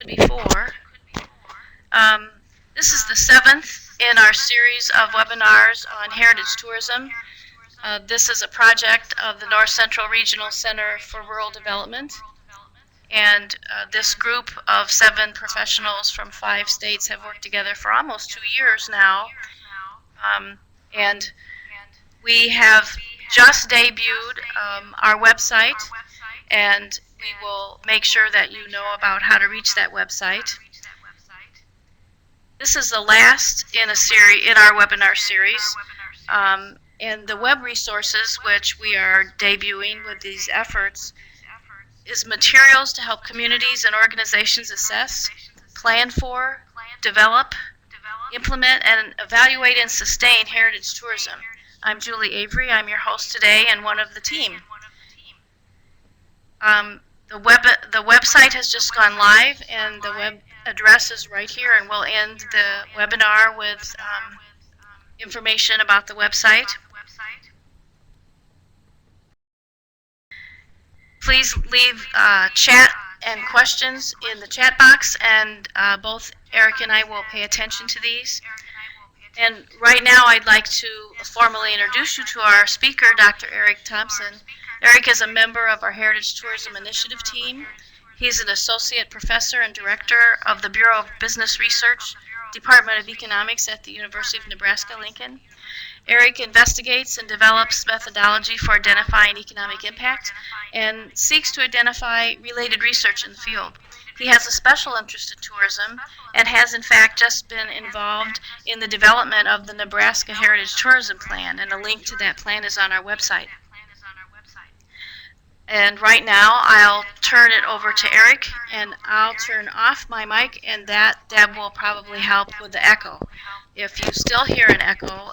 before. Um, this is the seventh in our series of webinars on heritage tourism. This is a project of the North Central Regional Center for Rural Development. And this group of 7 professionals from 5 states have worked together for almost 2 years now. And we have just debuted our website, and we will make sure that you know about how to reach that website. This is the last in our webinar series. And the web resources which we are debuting with these efforts is materials to help communities and organizations assess, plan for, develop, implement, and evaluate and sustain heritage tourism. I'm Julie Avery. I'm your host today and one of the team. The website has just gone live, and the web address is right here, and we'll end the webinar with information about the website. Please leave chat and questions in the chat box, and both Eric and I will pay attention to these. And right now I'd like to formally introduce you to our speaker, Dr. Eric Thompson. Eric is a member of our Heritage Tourism Initiative team. He's an associate professor and director of the Bureau of Business Research, Department of Economics at the University of Nebraska-Lincoln. Eric investigates and develops methodology for identifying economic impact and seeks to identify related research in the field. He has a special interest in tourism and has in fact just been involved in the development of the Nebraska Heritage Tourism Plan, and a link to that plan is on our website. And right now I'll turn it over to Eric, and I'll turn off my mic, and that Deb will probably help with the echo. If you still hear an echo,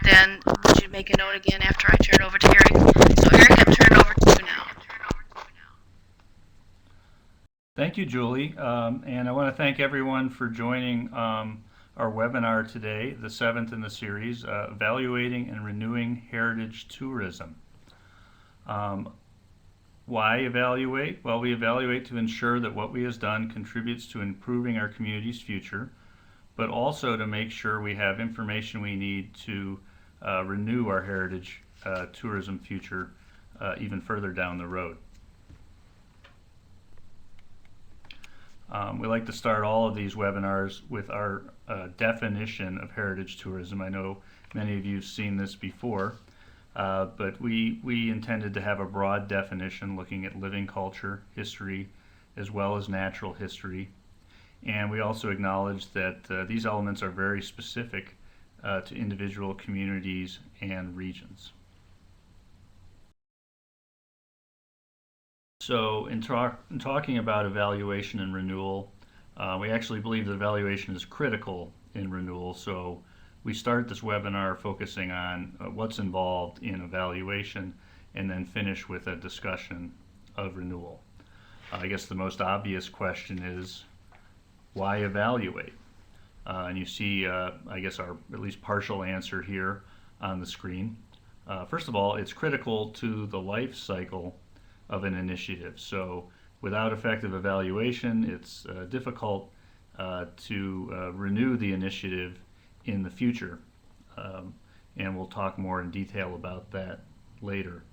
then would you make a note again after I turn over to Eric? So Eric, I'm turning over to you now. Thank you, Julie, and I want to thank everyone for joining our webinar today, the 7th in the series, Evaluating and Renewing Heritage Tourism. Why evaluate? Well, we evaluate to ensure that what we have done contributes to improving our community's future, but also to make sure we have information we need to renew our heritage tourism future even further down the road. We like to start all of these webinars with our definition of heritage tourism. I know many of you have seen this before, but we intended to have a broad definition looking at living culture, history, as well as natural history. And we also acknowledge that these elements are very specific to individual communities and regions. So in talking about evaluation and renewal, we actually believe that evaluation is critical in renewal. So we start this webinar focusing on what's involved in evaluation, and then finish with a discussion of renewal. I guess the most obvious question is, why evaluate? And you see, I guess, our at least partial answer here on the screen. First of all, it's critical to the life cycle of an initiative. So without effective evaluation, it's difficult to renew the initiative in the future. And we'll talk more in detail about that later.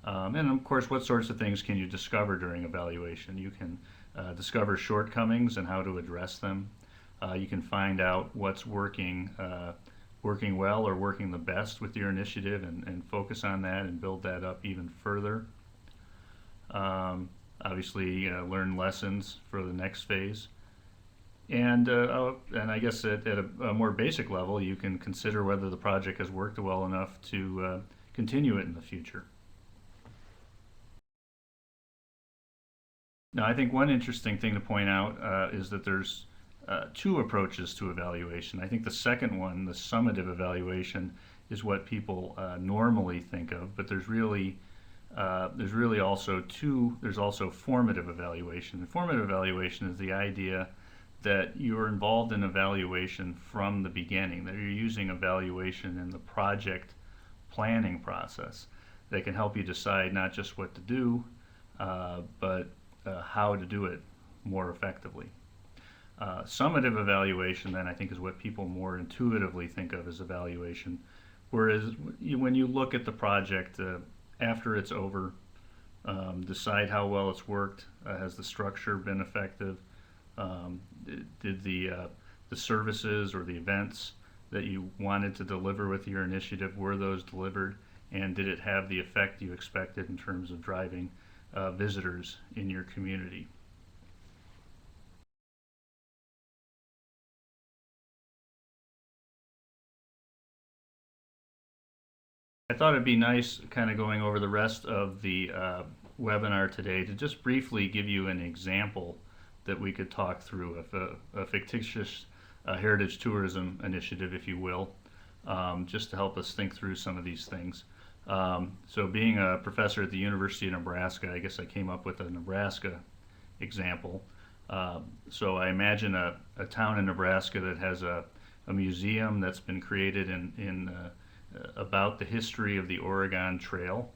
And of course, what sorts of things can you discover during evaluation? You can discover shortcomings and how to address them. You can find out what's working well or working the best with your initiative, and focus on that and build that up even further. Obviously, learn lessons for the next phase. And I guess at a more basic level, you can consider whether the project has worked well enough to continue it in the future. Now, I think one interesting thing to point out is that there's 2 approaches to evaluation. I think the second one, the summative evaluation, is what people normally think of, but there's really also there's also formative evaluation. The formative evaluation is the idea that you're involved in evaluation from the beginning, that you're using evaluation in the project planning process that can help you decide not just what to do, but how to do it more effectively. Summative evaluation, then, I think, is what people more intuitively think of as evaluation. Whereas when you look at the project after it's over, decide how well it's worked. Has the structure been effective? Did the services or the events that you wanted to deliver with your initiative, were those delivered? And did it have the effect you expected in terms of driving visitors in your community? I thought it'd be nice, kind of going over the rest of the webinar today, to just briefly give you an example that we could talk through of a fictitious heritage tourism initiative, if you will, just to help us think through some of these things. So being a professor at the University of Nebraska, I guess I came up with a Nebraska example. So I imagine a town in Nebraska that has a museum that's been created in about the history of the Oregon Trail.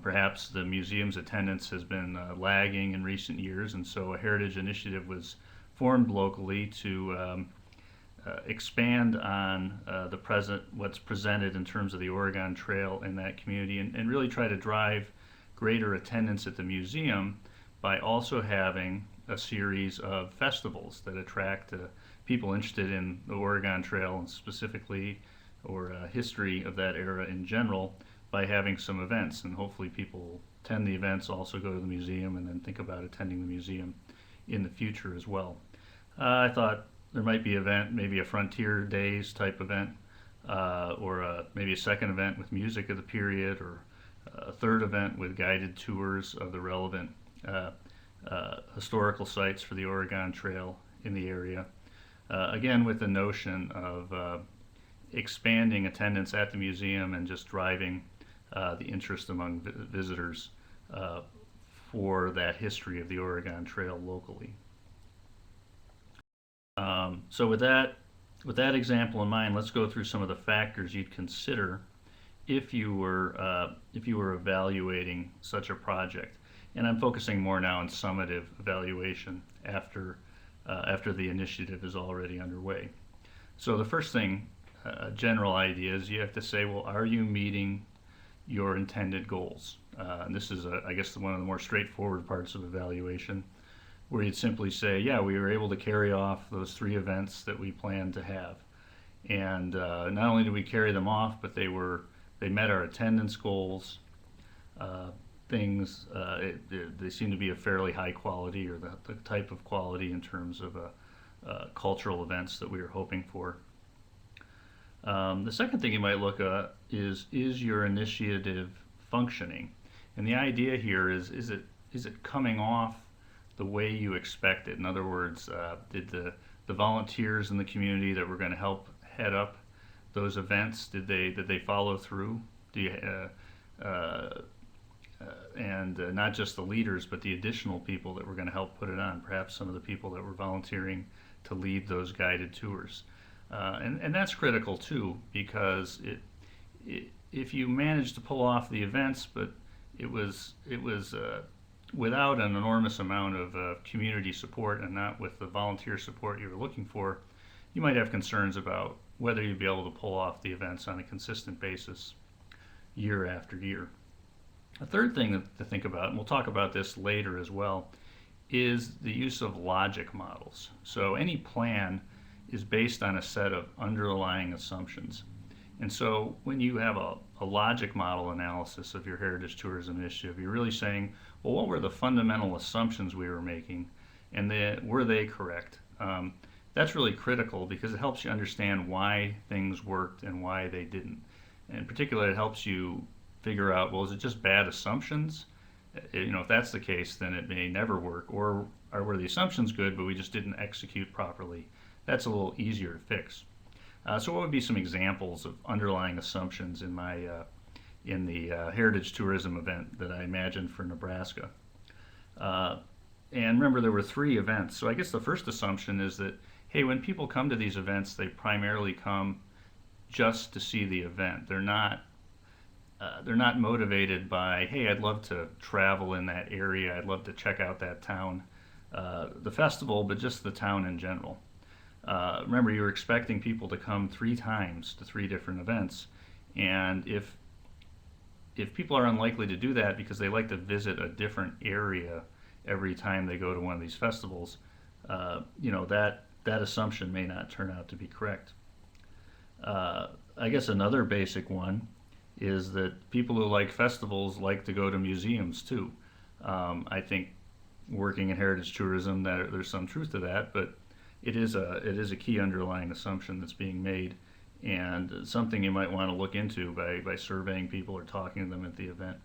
Perhaps the museum's attendance has been lagging in recent years, and so a heritage initiative was formed locally to expand on what's presented in terms of the Oregon Trail in that community, and really try to drive greater attendance at the museum by also having a series of festivals that attract people interested in the Oregon Trail and specifically, or history of that era in general, by having some events. And hopefully people attend the events, also go to the museum, and then think about attending the museum in the future as well. I thought there might be an event, maybe a Frontier Days type event, or maybe a second event with music of the period, or a third event with guided tours of the relevant historical sites for the Oregon Trail in the area. Again, with the notion of expanding attendance at the museum and just driving the interest among visitors for that history of the Oregon Trail locally. So with that example in mind, let's go through some of the factors you'd consider if you were evaluating such a project. And I'm focusing more now on summative evaluation after the initiative is already underway. So the first thing, general idea, is you have to say, well, are you meeting your intended goals? And this is, I guess, one of the more straightforward parts of evaluation, where you'd simply say, yeah, we were able to carry off those 3 events that we planned to have. And not only did we carry them off, but they met our attendance goals. They seem to be of fairly high quality, or the type of quality in terms of cultural events that we were hoping for. The second thing you might look at is your initiative functioning? And the idea here is it coming off the way you expect it? In other words, did the volunteers in the community that were going to help head up those events, did they follow through? And not just the leaders, but the additional people that were going to help put it on, perhaps some of the people that were volunteering to lead those guided tours. And that's critical too, because if you manage to pull off the events, but it was without an enormous amount of community support and not with the volunteer support you were looking for, you might have concerns about whether you'd be able to pull off the events on a consistent basis year after year. A third thing to think about, and we'll talk about this later as well, is the use of logic models. So any plan is based on a set of underlying assumptions. And so when you have a logic model analysis of your heritage tourism initiative, you're really saying, well, what were the fundamental assumptions we were making, and were they correct? That's really critical because it helps you understand why things worked and why they didn't. And in particular, it helps you figure out, well, is it just bad assumptions? If that's the case, then it may never work. Or were the assumptions good, but we just didn't execute properly? That's a little easier to fix. So what would be some examples of underlying assumptions in the heritage tourism event that I imagined for Nebraska? And remember, there were 3 events. So I guess the first assumption is that, hey, when people come to these events, they primarily come just to see the event. They're not motivated by, hey, I'd love to travel in that area, I'd love to check out that town. the festival, but just the town in general. Remember, you were expecting people to come 3 times to 3 different events, and if people are unlikely to do that because they like to visit a different area every time they go to one of these festivals, that assumption may not turn out to be correct. I guess another basic one is that people who like festivals like to go to museums too. I think working in heritage tourism, that there's some truth to that, but it is a key underlying assumption that's being made, and something you might want to look into by surveying people or talking to them at the event.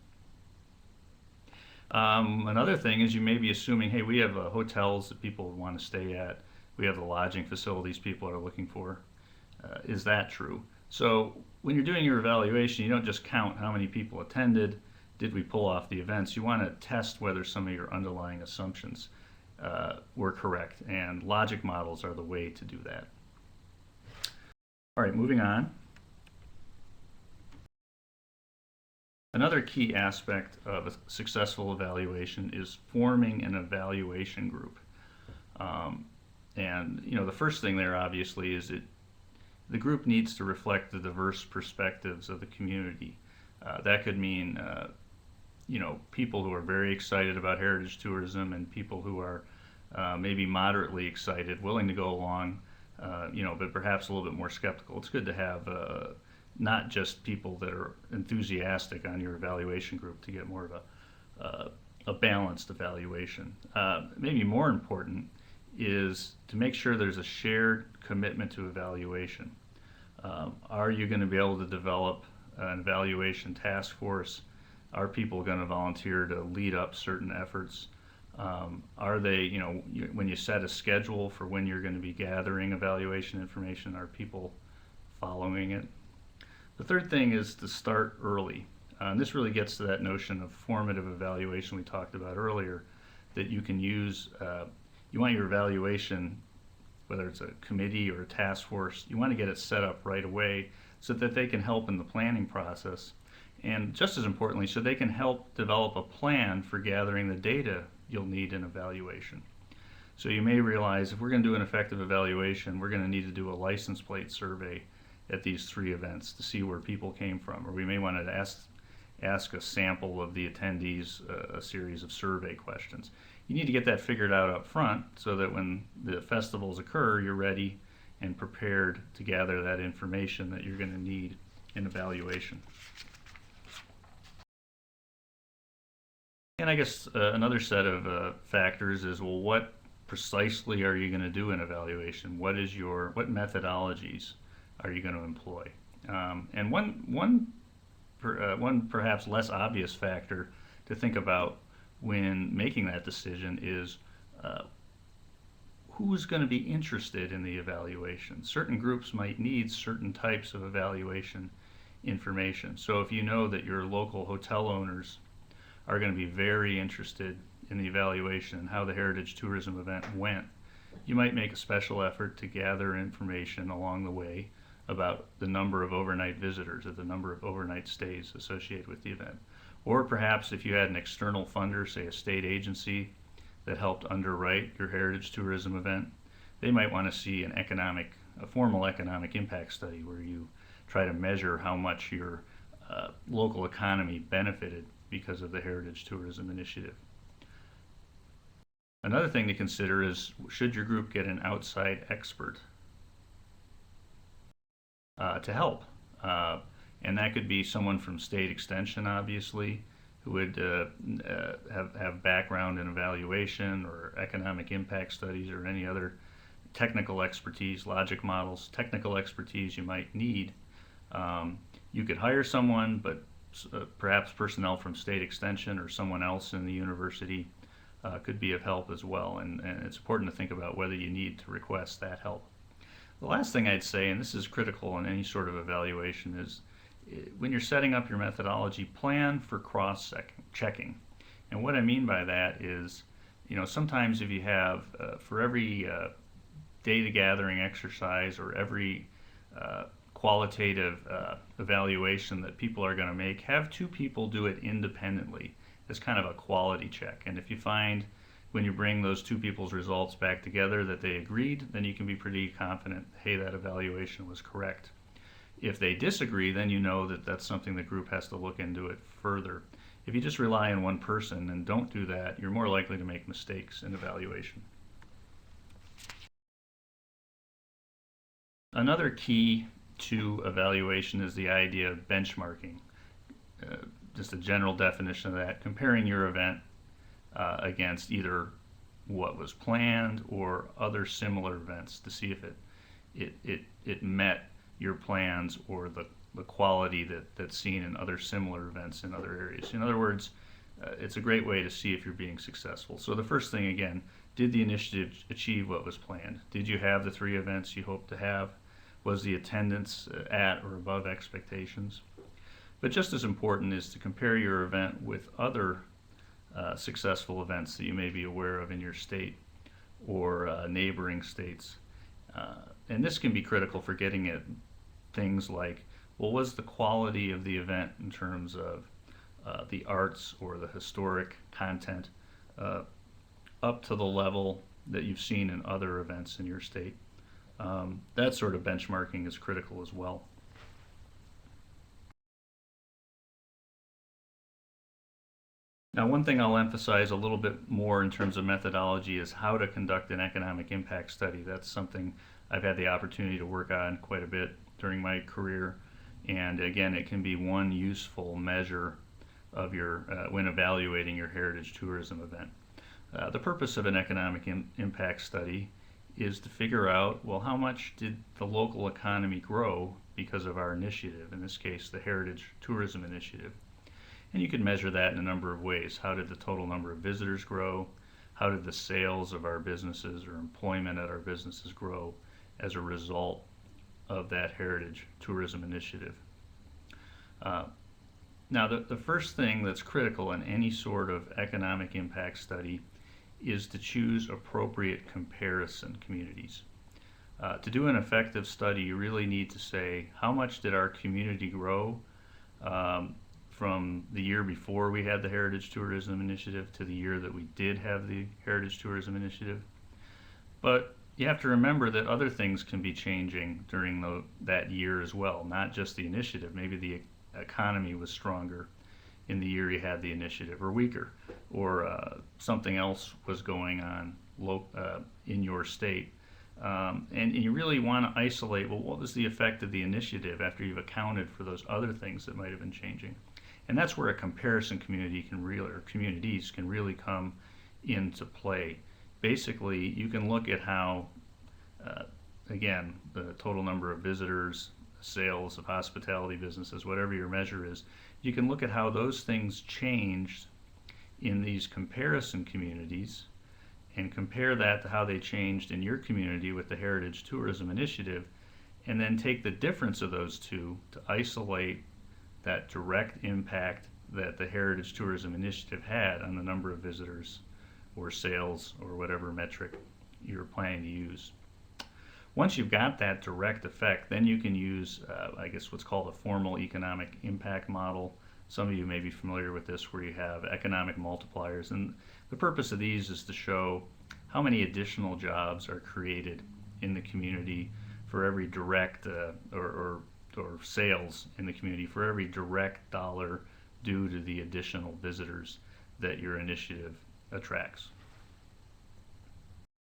Another thing is you may be assuming, hey, we have hotels that people want to stay at. We have the lodging facilities people are looking for. Is that true? So when you're doing your evaluation, you don't just count how many people attended, did we pull off the events. You want to test whether some of your underlying assumptions were correct, and logic models are the way to do that. All right, moving on. Another key aspect of a successful evaluation is forming an evaluation group. And the first thing there obviously is the group needs to reflect the diverse perspectives of the community. That could mean people who are very excited about heritage tourism and people who are maybe moderately excited, willing to go along, but perhaps a little bit more skeptical. It's good to have not just people that are enthusiastic on your evaluation group to get more of a balanced evaluation. Maybe more important is to make sure there's a shared commitment to evaluation. Are you going to be able to develop an evaluation task force? Are people going to volunteer to lead up certain efforts? Are they, when you set a schedule for when you're going to be gathering evaluation information, are people following it? The third thing is to start early. And this really gets to that notion of formative evaluation we talked about earlier, that you can use, you want your evaluation, whether it's a committee or a task force, you want to get it set up right away so that they can help in the planning process. And just as importantly, so they can help develop a plan for gathering the data you'll need in evaluation. So you may realize if we're going to do an effective evaluation, we're going to need to do a license plate survey at these 3 events to see where people came from, or we may want to ask a sample of the attendees a series of survey questions. You need to get that figured out up front so that when the festivals occur, you're ready and prepared to gather that information that you're going to need in evaluation. And I guess another set of factors is, well, what precisely are you going to do in evaluation? What methodologies are you going to employ? And one perhaps less obvious factor to think about when making that decision is who's going to be interested in the evaluation. Certain groups might need certain types of evaluation information. So if you know that your local hotel owners are going to be very interested in the evaluation and how the heritage tourism event went, you might make a special effort to gather information along the way about the number of overnight visitors or the number of overnight stays associated with the event. Or perhaps if you had an external funder, say a state agency, that helped underwrite your heritage tourism event, they might want to see a formal economic impact study where you try to measure how much your local economy benefited because of the heritage tourism initiative. Another thing to consider is, should your group get an outside expert to help? And that could be someone from state extension, obviously, who would have background in evaluation or economic impact studies or any other technical expertise, logic models, technical expertise you might need. You could hire someone, but perhaps personnel from state extension or someone else in the university could be of help as well. And it's important to think about whether you need to request that help. The last thing I'd say, and this is critical in any sort of evaluation, is when you're setting up your methodology, plan for cross-checking. And what I mean by that is, sometimes if you have, for every data gathering exercise or every qualitative evaluation that people are going to make, have 2 people do it independently as kind of a quality check. And if you find when you bring those two people's results back together that they agreed, then you can be pretty confident, hey, that evaluation was correct. If they disagree, then you know that that's something the group has to look into it further. If you just rely on one person and don't do that, you're more likely to make mistakes in evaluation. Another key to evaluation is the idea of benchmarking. Just a general definition of that, comparing your event against either what was planned or other similar events to see if it met your plans or the quality that's seen in other similar events in other areas. In other words, it's a great way to see if you're being successful. So the first thing, again, did the initiative achieve what was planned? Did you have the 3 events you hoped to have? Was the attendance at or above expectations? But just as important is to compare your event with other successful events that you may be aware of in your state or neighboring states. And this can be critical for getting at things like, well, was the quality of the event in terms of the arts or the historic content up to the level that you've seen in other events in your state? That sort of benchmarking is critical as well. Now, one thing I'll emphasize a little bit more in terms of methodology is how to conduct an economic impact study. That's something I've had the opportunity to work on quite a bit during my career. And again, it can be one useful measure of your when evaluating your heritage tourism event. The purpose of an economic impact study is to figure out, well, how much did the local economy grow because of our initiative, in this case, the Heritage Tourism Initiative. And you can measure that in a number of ways. How did the total number of visitors grow? How did the sales of our businesses or employment at our businesses grow as a result of that Heritage Tourism Initiative? Now, the first thing that's critical in any sort of economic impact study is to choose appropriate comparison communities. To do an effective study, you really need to say, how much did our community grow from the year before we had the Heritage Tourism Initiative to the year that we did have the Heritage Tourism Initiative? But you have to remember that other things can be changing during that year as well, not just the initiative. Maybe the economy was stronger in the year you had the initiative, or weaker, or something else was going on in your state. And you really want to isolate, well, what was the effect of the initiative after you've accounted for those other things that might have been changing? And that's where a comparison community can really, or communities can really come into play. Basically, you can look at how, again, the total number of visitors, sales of hospitality businesses, whatever your measure is, you can look at how those things changed in these comparison communities and compare that to how they changed in your community with the Heritage Tourism Initiative, and then take the difference of those two to isolate that direct impact that the Heritage Tourism Initiative had on the number of visitors or sales or whatever metric you're planning to use. Once you've got that direct effect, then you can use, I guess, what's called a formal economic impact model. Some of you may be familiar with this, where you have economic multipliers. And the purpose of these is to show how many additional jobs are created in the community for every direct or sales in the community for every direct dollar due to the additional visitors that your initiative attracts.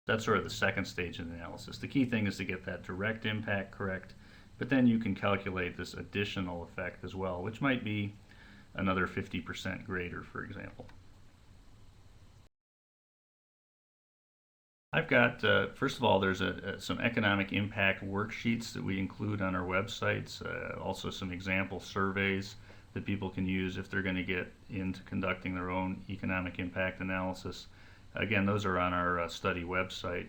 That's sort of the second stage of the analysis. The key thing is to get that direct impact correct, but then you can calculate this additional effect as well, which might be another 50% greater, for example. I've got, first of all, there's some economic impact worksheets that we include on our websites, also some example surveys that people can use if they're going to get into conducting their own economic impact analysis. Again, those are on our study website,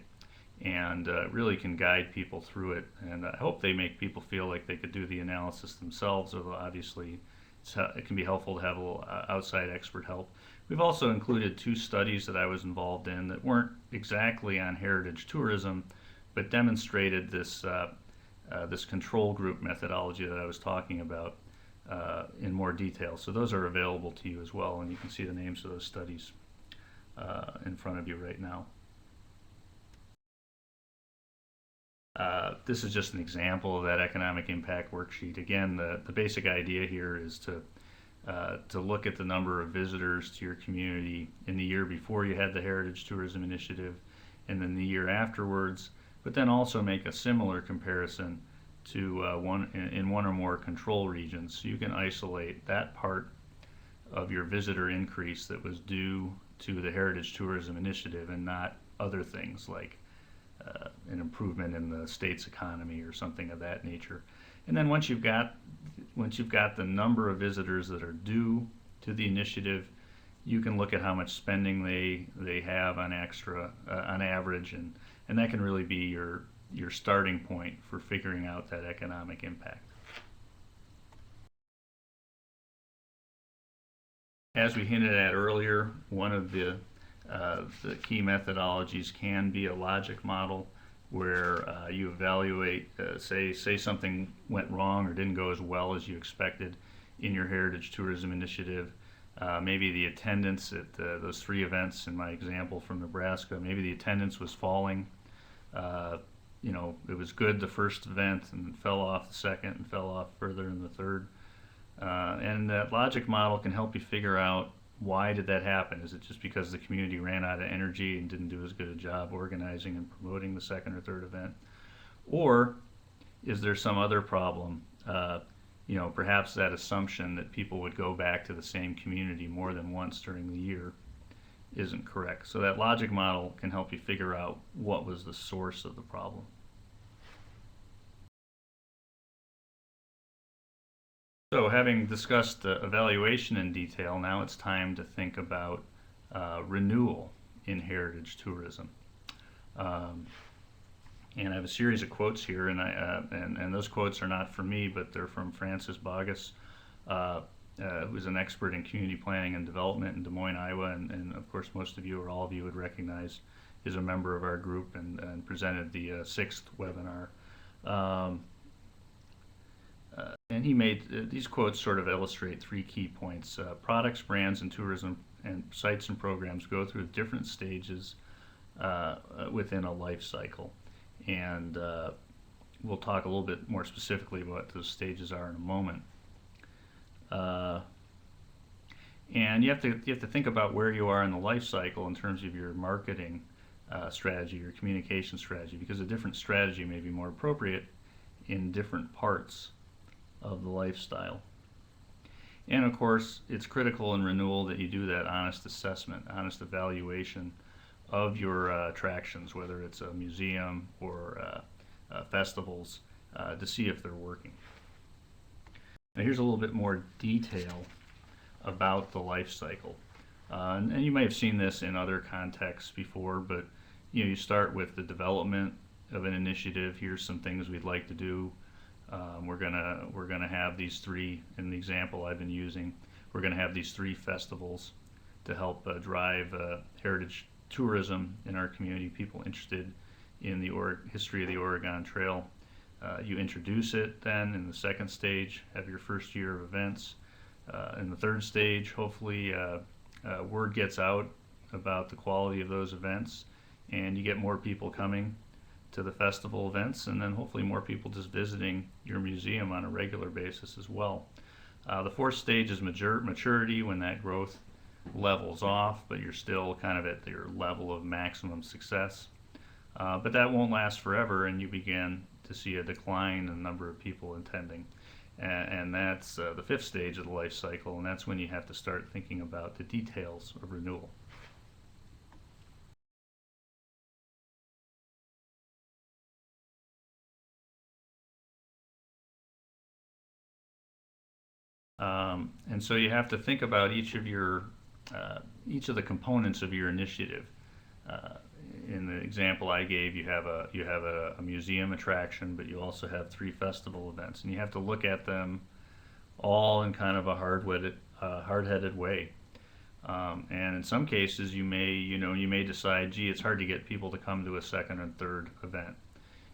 and really can guide people through it. And I hope they make people feel like they could do the analysis themselves, although obviously it can be helpful to have a little outside expert help. We've also included 2 studies that I was involved in that weren't exactly on heritage tourism, but demonstrated this this control group methodology that I was talking about in more detail. So those are available to you as well, and you can see the names of those studies in front front of you right now. This is just an example of that economic impact worksheet. Again, the basic idea here is to look at the number of visitors to your community in the year before you had the Heritage Tourism Initiative and then the year afterwards, but then also make a similar comparison to one or more control regions. So you can isolate that part of your visitor increase that was due to the Heritage Tourism Initiative and not other things like an improvement in the state's economy or something of that nature. And then once you've got the number of visitors that are due to the initiative, you can look at how much spending they have on average, and that can really be your starting point for figuring out that economic impact. As we hinted at earlier, one of the key methodologies can be a logic model where you evaluate, say something went wrong or didn't go as well as you expected in your Heritage Tourism Initiative. Maybe the attendance at those 3 events in my example from Nebraska, maybe the attendance was falling. It was good the first event and fell off the second and fell off further in the third. And that logic model can help you figure out, why did that happen? Is it just because the community ran out of energy and didn't do as good a job organizing and promoting the second or third event? Or is there some other problem? Perhaps that assumption that people would go back to the same community more than once during the year isn't correct. So that logic model can help you figure out what was the source of the problem. So having discussed evaluation in detail, now it's time to think about renewal in heritage tourism. And I have a series of quotes here, and those quotes are not from me, but they're from Francis Bogus, who's an expert in community planning and development in Des Moines, Iowa, and of course most of you or all of you would recognize is a member of our group and presented the 6th webinar. And he made these quotes sort of illustrate 3 key points. Products, brands, and tourism and sites and programs go through different stages within a life cycle. And we'll talk a little bit more specifically about what those stages are in a moment. And you have to think about where you are in the life cycle in terms of your marketing strategy, your communication strategy, because a different strategy may be more appropriate in different parts of the lifestyle. And of course, it's critical in renewal that you do that honest assessment, honest evaluation of your attractions, whether it's a museum or festivals, to see if they're working. Now here's a little bit more detail about the life cycle. And you may have seen this in other contexts before, but you start with the development of an initiative. Here's some things we'd like to do. We're gonna have these 3, in the example I've been using, we're gonna have these 3 festivals to help drive heritage tourism in our community, people interested in the history of the Oregon Trail. You introduce it then in the 2nd stage, have your first year of events. In the 3rd stage, hopefully word gets out about the quality of those events and you get more people coming to the festival events, and then hopefully more people just visiting your museum on a regular basis as well. The 4th stage is maturity, when that growth levels off, but you're still kind of at your level of maximum success. But that won't last forever, and you begin to see a decline in the number of people attending. And that's the 5th stage of the life cycle, and that's when you have to start thinking about the details of renewal. And so you have to think about each of the components of your initiative. In the example I gave, you have a museum attraction, but you also have 3 festival events, and you have to look at them all in kind of a hard-headed way. And in some cases, you may decide, gee, it's hard to get people to come to a 2nd and 3rd event,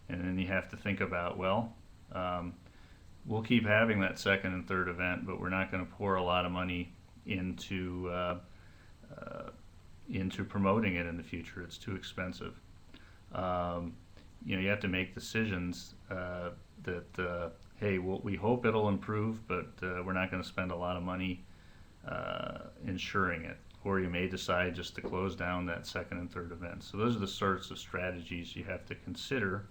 and then you have to think about, well, we'll keep having that 2nd and 3rd event, but we're not going to pour a lot of money into into promoting it in the future. It's too expensive. Um, you have to make decisions that hey, we hope it'll improve, but we're not going to spend a lot of money ensuring it. Or you may decide just to close down that second and third event. So those are the sorts of strategies you have to consider.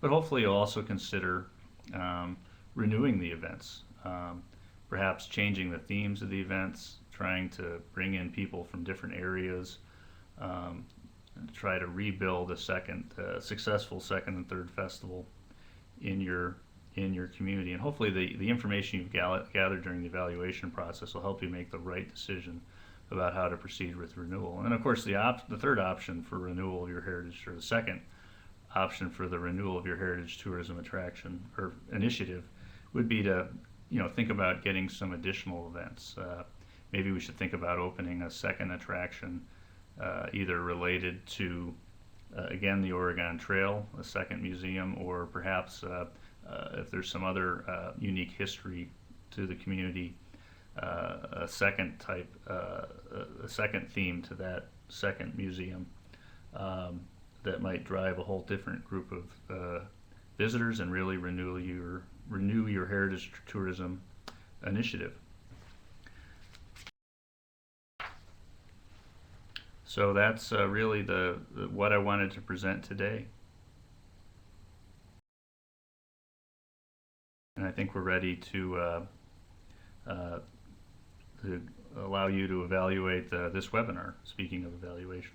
But hopefully you'll also consider renewing the events, perhaps changing the themes of the events, trying to bring in people from different areas, and try to rebuild a successful second and third festival in your community. And hopefully the information you've gathered during the evaluation process will help you make the right decision about how to proceed with renewal. And of course, the third option for renewal of your heritage, or the second option for the renewal of your heritage tourism attraction or initiative, would be to think about getting some additional events. Maybe we should think about opening a second attraction, either related to again the Oregon Trail, a second museum, or perhaps if there's some other unique history to the community, a second theme to that second museum that might drive a whole different group of visitors and really renew your heritage tourism initiative. So that's really what I wanted to present today. And I think we're ready to allow you to evaluate this webinar, speaking of evaluation.